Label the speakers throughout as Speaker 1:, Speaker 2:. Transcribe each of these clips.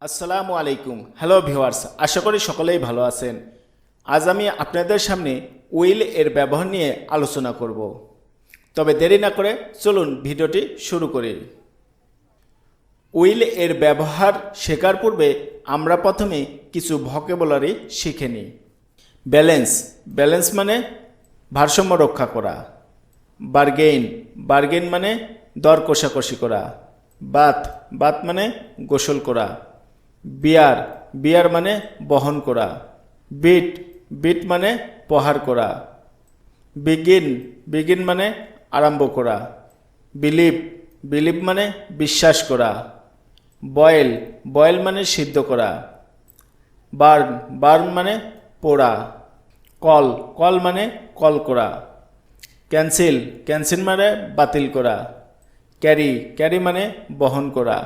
Speaker 1: আসসালামু আলাইকুম। Hello viewers, আশা করি সকলেই ভালো আছেন। আজ আমি আপনাদের সামনে উইল এর ব্যবহার নিয়ে আলোচনা করব। তবে দেরি না করে চলুন ভিডিওটি শুরু করি। উইল এর ব্যবহার শেখার পূর্বে আমরা প্রথমে কিছু ভোকাবুলারি শিখে নিই। ব্যালেন্স, ব্যালেন্স মানে ভারসাম্য রক্ষা করা। বার্গেইন, বার্গেইন মানে দর কষাকষি করা। বাত, বাত মানে গোসল করা। বিয়ার, বিয়ার মানে বহন করা। বিট, বিট মানে প্রহার করা। বিগিন, বিগিন মানে আরম্ভ করা। বিলিভ, বিলিভ মানে বিশ্বাস করা। বয়েল, বয়েল মানে সিদ্ধ করা। বার্ন, বার্ন মানে পোড়া। কল, কল মানে কল করা। ক্যান্সেল, ক্যান্সেল মানে বাতিল করা। ক্যারি, ক্যারি মানে বহন করা।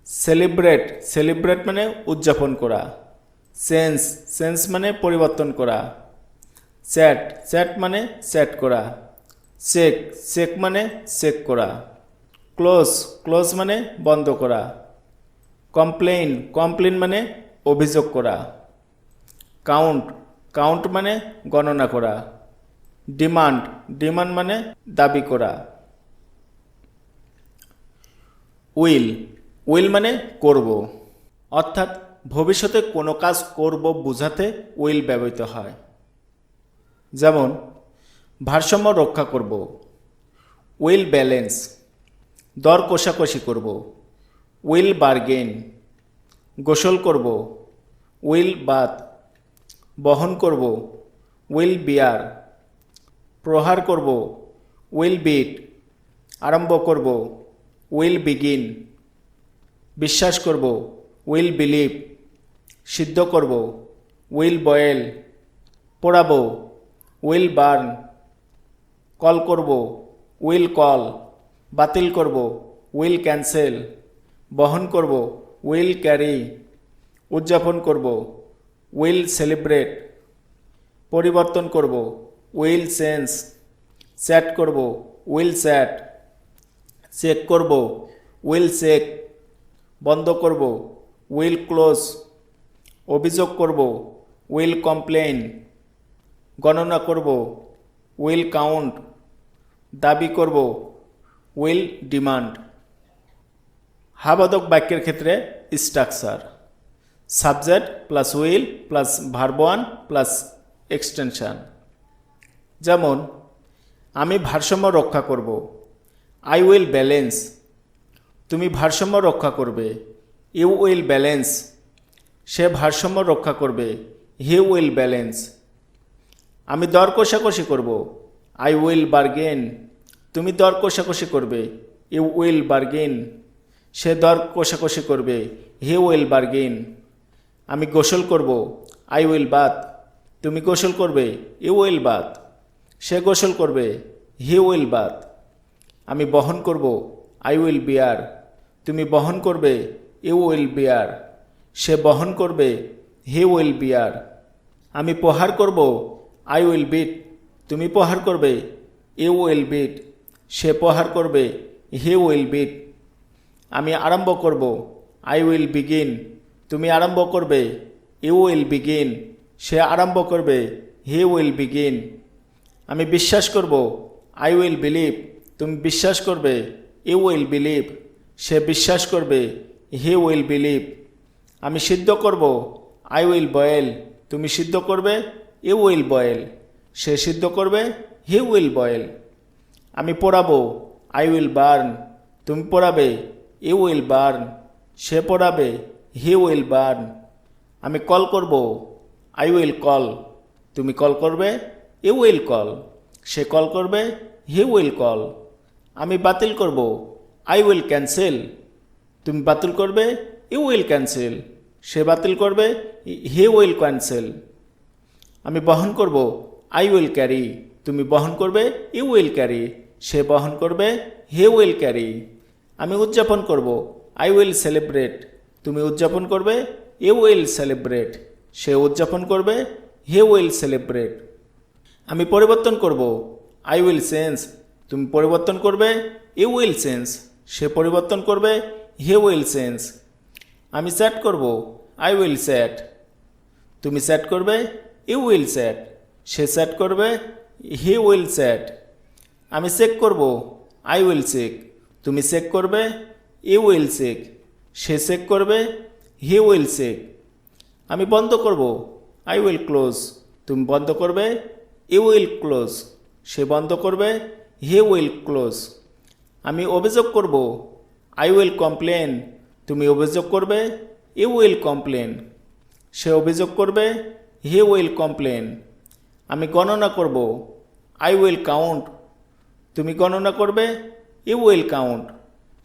Speaker 1: সেলিব্রেট, সেলিব্রেট মানে উদযাপন করা। চেঞ্জ, চেঞ্জ মানে পরিবর্তন করা। চ্যাট, চ্যাট মানে চ্যাট করা। চেক, চেক মানে চেক করা। ক্লোজ, ক্লোজ মানে বন্ধ করা। কমপ্লেইন, কমপ্লেইন মানে অভিযোগ করা। কাউন্ট, কাউন্ট মানে গণনা করা। ডিমান্ড, ডিমান্ড মানে দাবি করা। উইল, উইল মানে করব, অর্থাৎ ভবিষ্যতে কোনো কাজ করব বোঝাতে উইল ব্যবহৃত হয়। যেমন ভারসাম্য রক্ষা করব, উইল ব্যালেন্স। দর কষাকষি করব, উইল বার্গেন। গোসল করব, উইল বাথ। বহন করব, উইল বিয়ার। প্রহার করব, উইল বিট। আরম্ভ করব, উইল বিগিন। বিশ্বাস করব, উইল বিলিভ। সিদ্ধ করব, উইল বয়েল। পোড়াবো, উইল বার্ন। কল করব, উইল কল। বাতিল করব, উইল ক্যান্সেল। বহন করব, উইল ক্যারি। উদযাপন করব, উইল সেলিব্রেট। পরিবর্তন করব, উইল চেঞ্জ। চ্যাট করব, উইল চ্যাট। চেক করব, উইল চেক। বন্ধ করব, উইল ক্লোজ। অভিযোগ করব, উইল কমপ্লেইন। গণনা করব, উইল কাউন্ট। দাবি করব, উইল ডিমান্ড। হাবাদক বাক্যের ক্ষেত্রে structure subject plus will plus verb one plus extension. যেমন আমি ভারসাম্য রক্ষা করব, আই উইল ব্যালেন্স। তুমি ভারসাম্য রক্ষা করবে, ইউ উইল ব্যালেন্স। সে ভারসাম্য রক্ষা করবে, হি উইল ব্যালেন্স। আমি দর কষাকষি করব, আই উইল বার্গেন। তুমি দর কষাকষি করবে, ইউ উইল বার্গেন। সে দর কষাকষি করবে, হি উইল বার্গেন। আমি গোসল করব, আই উইল বাথ। তুমি গোসল করবে, ইউ উইল বাথ। সে গোসল করবে, হি উইল বাথ। আমি বহন করব, আই উইল বিয়ার। তুমি বহন করবে, ইউ উইল বিয়ার। সে বহন করবে, হি উইল বিয়ার। আমি প্রহার করব, আই উইল বিট। তুমি প্রহার করবে, ইউ উইল বিট। সে প্রহার করবে, হি উইল বিট। আমি আরম্ভ করব, আই উইল বিগিন। তুমি আরম্ভ করবে, ইউ উইল বিগিন। সে আরম্ভ করবে, হি উইল বিগিন। আমি বিশ্বাস করব, আই উইল বিলিভ। তুমি বিশ্বাস করবে, ইউ উইল বিলিভ। সে বিশ্বাস করবে, হি উইল বিলিভ। আমি সিদ্ধ করব, আই উইল বয়েল। তুমি সিদ্ধ করবে, ইউ উইল বয়েল। সে সিদ্ধ করবে, হি উইল বয়েল। আমি পোড়াবো, আই উইল বার্ন। তুমি পোড়াবে, ইউ উইল বার্ন। সে পোড়াবে, হি উইল বার্ন। আমি কল করব, আই উইল কল। তুমি কল করবে, ইউ উইল কল। সে কল করবে, হি উইল কল। আমি বাতিল করব, আই উইল ক্যান্সেল। তুমি বাতিল করবে, ইউ উইল ক্যান্সেল। সে বাতিল করবে, হি উইল ক্যান্সেল। আমি বহন করব, আই উইল ক্যারি। তুমি বহন করবে, ইউ উইল ক্যারি। সে বহন করবে, হি উইল ক্যারি। আমি উদযাপন করব, আই উইল সেলিব্রেট। তুমি উদযাপন করবে, ইউ উইল সেলিব্রেট। সে উদযাপন করবে, হি উইল সেলিব্রেট। আমি পরিবর্তন করব, আই উইল চেঞ্জ। তুমি পরিবর্তন করবে, ইউ উইল চেঞ্জ। সে পরিবর্তন করবে, হি উইল চেঞ্জ। আমি সেট করব, আই উইল সেট। তুমি সেট করবে, ইউ উইল সেট। সে সেট করবে, হি উইল সেট। আমি চেক করব, আই উইল চেক। তুমি চেক করবে, ইউ উইল চেক। সে চেক করবে, হি উইল চেক। আমি বন্ধ করব, আই উইল ক্লোজ। তুমি বন্ধ করবে, ইউ উইল ক্লোজ। সে বন্ধ করবে, হি উইল ক্লোজ। আমি অভিযোগ করব, আই উইল কমপ্লেন। তুমি অভিযোগ করবে, ইউ উইল কমপ্লেন। সে অভিযোগ করবে, হি উইল কমপ্লেন। আমি গণনা করব, আই উইল কাউন্ট। তুমি গণনা করবে, ইউ উইল কাউন্ট।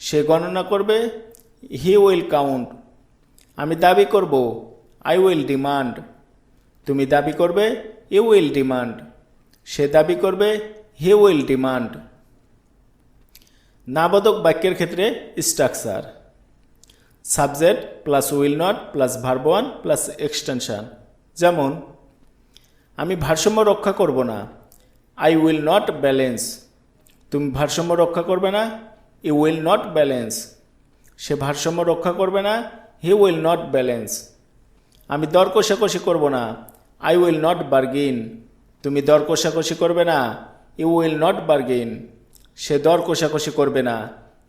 Speaker 1: সে গণনা করবে, হি উইল কাউন্ট। আমি দাবি করব, আই উইল ডিমান্ড। তুমি দাবি করবে, ইউ উইল ডিমান্ড। সে দাবি করবে, হি উইল ডিমান্ড। নাবোধক বাক্যের ক্ষেত্রে structure: subject plus will not plus verb one plus extension. যেমন, আমি ভারসাম্য রক্ষা করব না, আই উইল নট ব্যালেন্স। তুমি ভারসাম্য রক্ষা করবে না, ইউ উইল নট ব্যালেন্স। সে ভারসাম্য রক্ষা করবে না, হি উইল নট ব্যালেন্স। আমি দর কষাকষি করব না, আই উইল নট বার্গেন। তুমি দর কষাকষি করবে না, ইউ উইল নট বার্গেন। সে দর কষাকষি করবে না,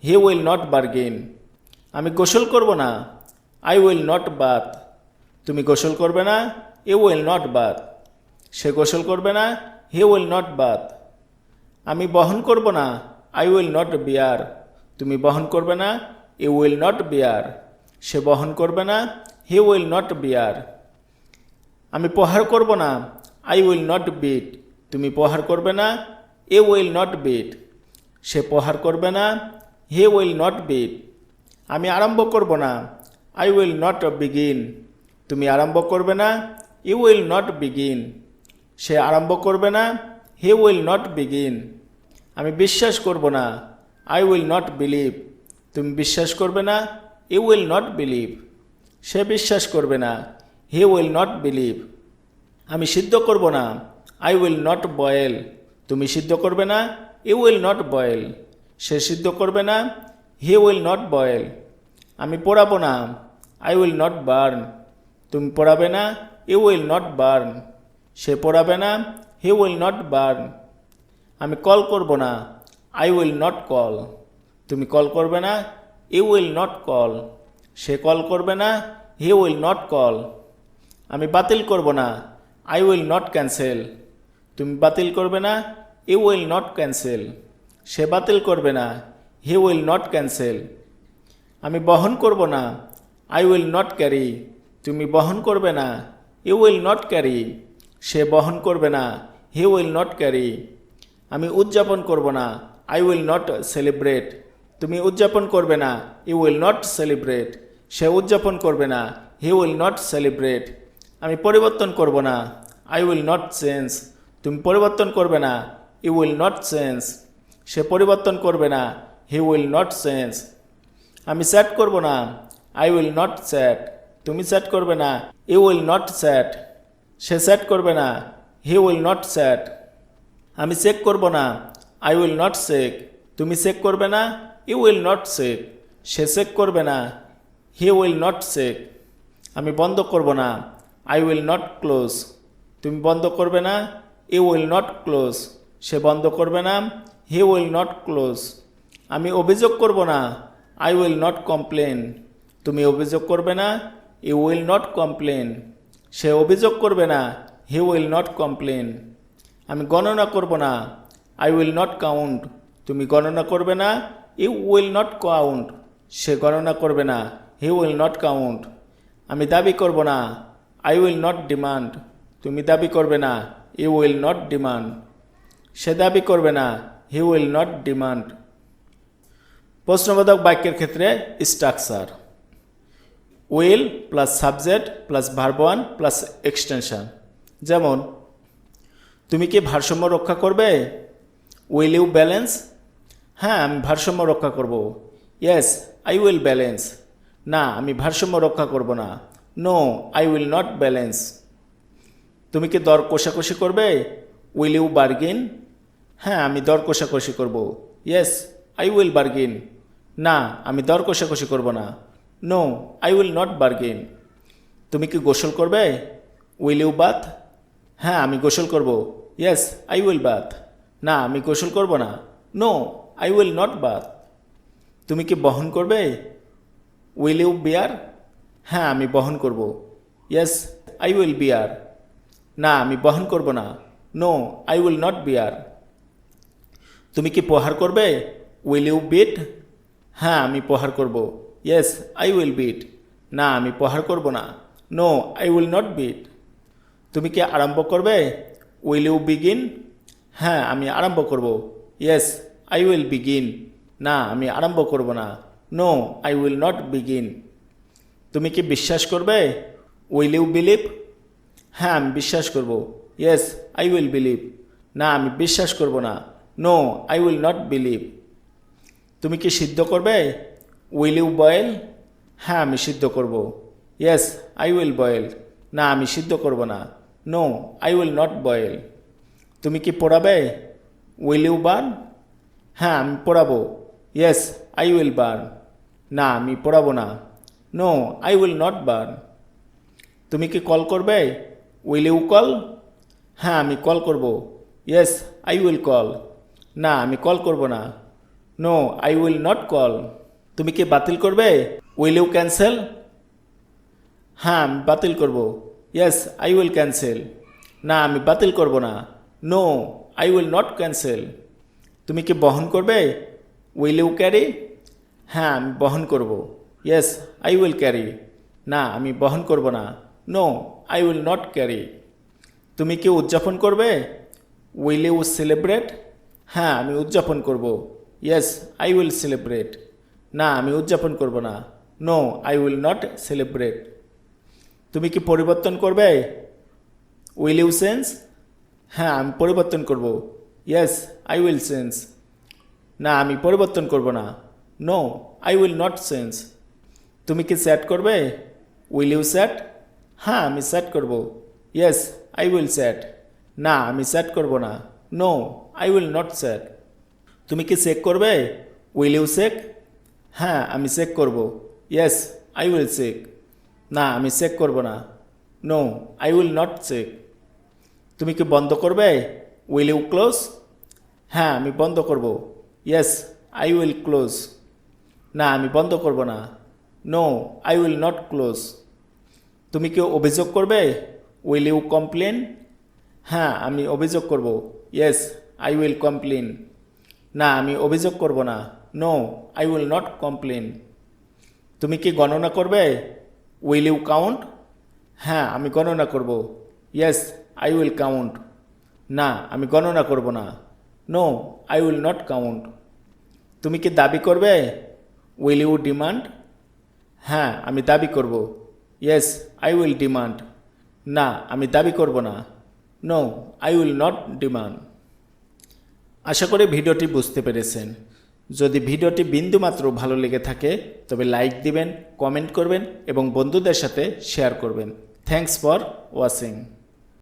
Speaker 1: হি উইল নট বার্গেন। আমি গোসল করব না, আই উইল নট বাথ। তুমি গোসল করবে না, ইউ উইল নট বাথ। সে গোসল করবে না, হি উইল নট বাথ। আমি বহন করব না, আই উইল নট বিয়ার। তুমি বহন করবে না, ইউ উইল নট বিয়ার। সে বহন করবে না, হি উইল নট বিয়ার। আমি প্রহার করব না, আই উইল নট বিট। তুমি প্রহার করবে না, ইউ উইল নট বিট। সে প্রহার করবে না, হি উইল নট বিট। আমি আরম্ভ করব না, আই উইল নট বিগিন। তুমি আরম্ভ করবে না, ইউ উইল নট বিগিন। সে আরম্ভ করবে না, হি উইল নট বিগিন। আমি বিশ্বাস করব না, আই উইল নট বিলিভ। তুমি বিশ্বাস করবে না, ইউ উইল নট বিলিভ। সে বিশ্বাস করবে না, হি উইল নট বিলিভ। আমি সিদ্ধ করব না, আই উইল নট বয়েল। তুমি সিদ্ধ করবে না, ইউ উইল নট বয়েল। সে সিদ্ধ করবে না, হি উইল নট বয়েল। আমি পোড়াবো না, আই উইল নট বার্ন। তুমি পোড়াবে না, ইউ উইল নট বার্ন। সে পোড়াবে না, হি উইল নট বার্ন। আমি কল করব না, আই উইল নট কল। তুমি কল করবে না, ইউ উইল নট কল। সে কল করবে না, হি উইল নট কল। আমি বাতিল করব না, আই উইল নট ক্যান্সেল। তুমি বাতিল করবে না, ইউ উইল নট ক্যান্সেল। সে বাতিল করবে না, হি উইল নট ক্যান্সেল। আমি বহন করব না, আই উইল নট ক্যারি। তুমি বহন করবে না, ইউ উইল নট ক্যারি। সে বহন করবে না, হি উইল নট ক্যারি। আমি উদযাপন করব না, আই উইল নট সেলিব্রেট। তুমি উদযাপন করবে না, ইউ উইল নট সেলিব্রেট। সে উদযাপন করবে না, হি উইল নট সেলিব্রেট। আমি পরিবর্তন করব না, আই উইল নট চেঞ্জ। তুমি পরিবর্তন করবে না, ইউ উইল নট চেঞ্জ। সে পরিবর্তন করবে না, হি উইল নট চেঞ্জ। আমি চ্যাট করব না, আই উইল নট চ্যাট। তুমি চ্যাট করবে না, ইউ উইল নট চ্যাট। সে চ্যাট করবে না, হি উইল নট চ্যাট। আমি চেক করব না, আই উইল নট চেক। তুমি চেক করবে না, ইউ উইল নট চেক। সে চেক করবে না, হি উইল নট চেক। আমি বন্ধ করব না, আই উইল নট ক্লোজ। তুমি বন্ধ করবে না, ইউ উইল নট ক্লোজ। সে বন্ধ করবে না, হি উইল নট ক্লোজ। আমি অভিযোগ করব না, আই উইল নট কমপ্লেন। তুমি অভিযোগ করবে না, ইউ উইল নট কমপ্লেন। সে অভিযোগ করবে না, হি উইল নট কমপ্লেন। আমি গণনা করব না, আই উইল নট কাউন্ট। তুমি গণনা করবে না, ইউ উইল নট কাউন্ট। সে গণনা করবে না, হি উইল নট কাউন্ট। আমি দাবি করব না, আই উইল নট ডিমান্ড। তুমি দাবি করবে না, ইউ উইল নট ডিমান্ড। সে দাবি করবে না, হি উইল নট ডিমান্ড। প্রশ্নবোধক বাক্যের ক্ষেত্রে structure: will plus subject plus verb one plus extension. যেমন, তুমি কি ভারসাম্য রক্ষা করবে? Will you balance? হ্যাঁ, আমি ভারসাম্য রক্ষা করব। Yes, I will balance. না, আমি ভারসাম্য রক্ষা করব না। No, I will not balance. তুমি কি দর কষাকষি করবে? Will you bargain? হ্যাঁ, আমি দর কষাকষি করব। Yes, I will bargain. না, আমি দর কষাকষি করব না। No I will not bargain. তুমি কি গোসল করবে? Will you bath? হ্যাঁ আমি গোসল করব। Yes I will bath. না আমি গোসল করব না। No I will not bath. তুমি কি বহন করবে? Will you bear? হ্যাঁ আমি বহন করব। Yes I will bear. না আমি বহন করব না। No I will not bear. তুমি কি প্রহার করবে? Will you beat? হ্যাঁ আমি প্রহার করব। Yes I will beat. না আমি প্রহার করব না। No I will not beat. তুমি কি আরম্ভ করবে? Will you begin? হ্যাঁ আমি আরম্ভ করব। Yes I will begin. না আমি আরম্ভ করব না। No I will not begin. তুমি কি বিশ্বাস করবে? Will you believe? হ্যাঁ আমি বিশ্বাস করব। Yes I will believe. না আমি বিশ্বাস করব না। No I will not believe. তুমি কি সিদ্ধ করবে? Will you boil? হ্যাঁ আমি সিদ্ধ করব। Yes I will boil. না আমি সিদ্ধ করব না। No I will not boil. তুমি কি পোড়াবে? Will you burn? হ্যাঁ আমি পোড়াবো। Yes I will burn. না আমি পোড়াবো না। No I will not burn. তুমি কি কল করবে? Will you call? হ্যাঁ আমি কল করব। Yes I will call. না আমি কল করব না। No I will not call. তুমি কি বাতিল করবে? Will you cancel? হ্যাঁ আমি বাতিল করব। Yes I will cancel. না আমি বাতিল করব না। No I will not cancel. তুমি কি বহন করবে? Will you carry? হ্যাঁ আমি বহন করব। Yes I will carry. না আমি বহন করব না। No I will not carry. তুমি কি উদযাপন করবে? Will you celebrate? হ্যাঁ আমি উদযাপন করব। Yes I will celebrate. না আমি উদযাপন করব না। No I will not celebrate. তুমি কি পরিবর্তন করবে? Will you change? হ্যাঁ আমি পরিবর্তন করব। Yes I will change. না আমি পরিবর্তন করব না। No I will not change. তুমি কি চ্যাট করবে? Will you chat? হ্যাঁ আমি চ্যাট করব। Yes I will chat. না আমি চ্যাট করব না। No I will not chat. তুমি কি চেক করবে? Will you check? হ্যাঁ আমি চেক করব। Yes I will check. না আমি চেক করব না। No I will not check. তুমি কি বন্ধ করবে? Will you close? হ্যাঁ আমি বন্ধ করব। Yes I will close. না আমি বন্ধ করব না। No I will not close. তুমি কি অভিযোগ করবে? Will you complain? হ্যাঁ আমি অভিযোগ করব। Yes I will complain. না আমি অভিযোগ করব না। No I will not complain. তুমি কি গণনা করবে? Will you count? হ্যাঁ আমি গণনা করব। Yes I will count. না আমি গণনা করব না। No I will not count. তুমি কি দাবি করবে? Will you demand? হ্যাঁ আমি দাবি করব। Yes I will demand. না আমি দাবি করব না। No I will not demand. আশা করি ভিডিওটি বুঝতে পেরেছেন। যদি ভিডিওটি বিন্দুমাত্র ভালো লেগে থাকে তবে লাইক দিবেন, কমেন্ট করবেন এবং বন্ধুদের সাথে শেয়ার করবেন। Thanks for watching.